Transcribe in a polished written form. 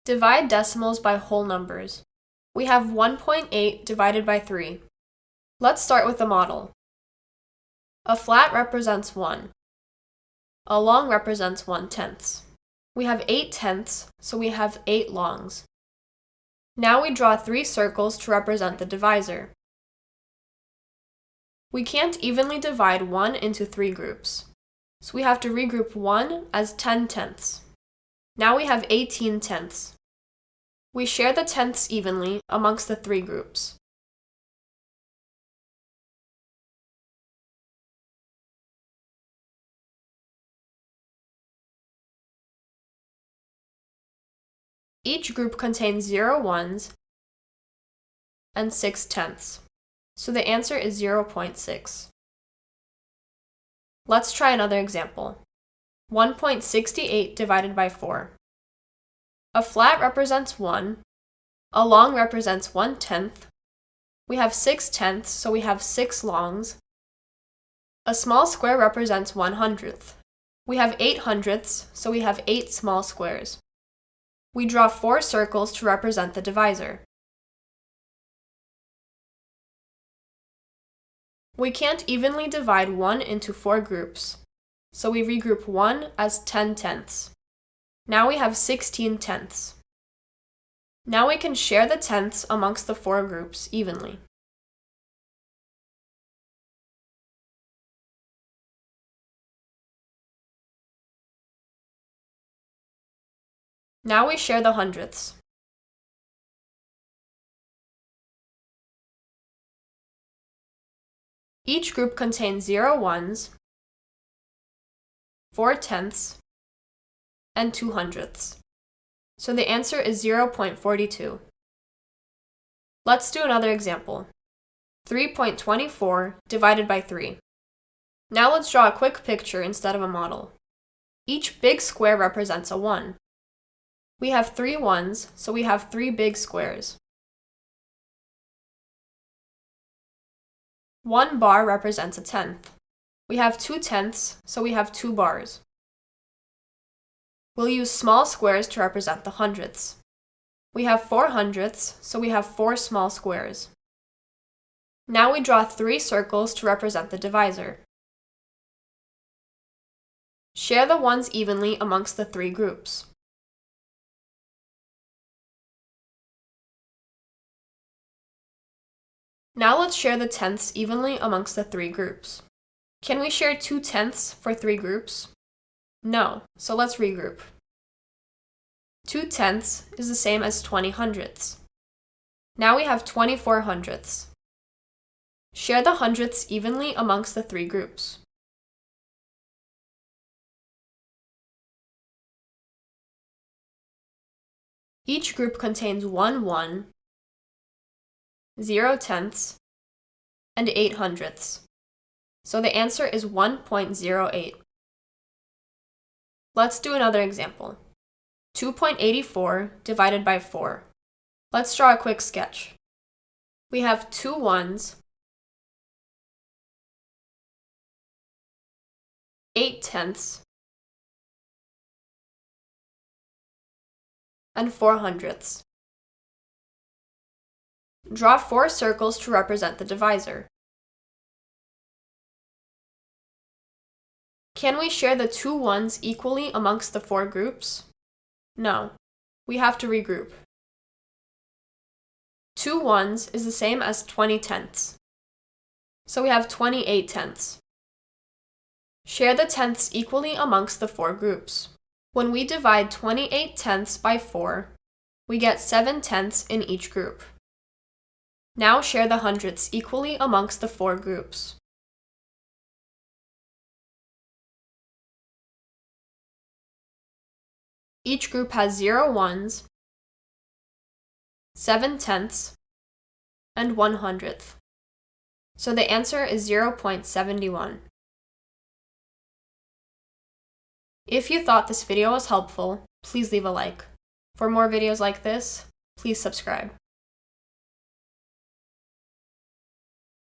Divide decimals by whole numbers. We have 1.8 divided by 3. Let's start with the model. A flat represents 1. A long represents 1/10. We have 8/10, so we have 8 longs. Now we draw 3 circles to represent the divisor. We can't evenly divide 1 into 3 groups, so we have to regroup 1 as 10/10. Now we have 18/10. We share the tenths evenly amongst the 3 groups. Each group contains 0 ones and 6/10, so the answer is 0.6. Let's try another example. 1.68 divided by 4. A flat represents 1, a long represents 1/10, we have 6/10, so we have 6 longs. A small square represents 1/100th. We have 8/100ths, so we have 8 small squares. We draw 4 circles to represent the divisor. We can't evenly divide 1 into 4 groups, so we regroup 1 as 10/10. Now we have 16/10. Now we can share the tenths amongst the 4 groups evenly. Now we share the hundredths. Each group contains 0 ones, 4/10, and 2/100ths. So the answer is 0.42. Let's do another example. 3.24 divided by 3. Now let's draw a quick picture instead of a model. Each big square represents a 1. We have 3 ones, so we have 3 big squares. 1 bar represents a tenth. We have 2/10ths, so we have 2 bars. We'll use small squares to represent the hundredths. We have 4/100ths, so we have 4 small squares. Now we draw 3 circles to represent the divisor. Share the ones evenly amongst the 3 groups. Now let's share the tenths evenly amongst the 3 groups. Can we share 2/10ths for 3 groups? No, so let's regroup. 2/10ths is the same as 20/100ths. Now we have 24/100ths. Share the hundredths evenly amongst the 3 groups. Each group contains 1 1, 0/10ths, and 8/100ths. So the answer is 1.08. Let's do another example. 2.84 divided by 4. Let's draw a quick sketch. We have 2 ones, 8/10ths, and 4/100ths. Draw 4 circles to represent the divisor. Can we share the 2 ones equally amongst the 4 groups? No, we have to regroup. 2 ones is the same as 20/10ths, so we have 28/10ths. Share the tenths equally amongst the 4 groups. When we divide 28/10ths by 4, we get 7/10ths in each group. Now share the hundredths equally amongst the 4 groups. Each group has 0 ones, 7/10ths, and 1/100th. So the answer is 0.71. If you thought this video was helpful, please leave a like. For more videos like this, please subscribe.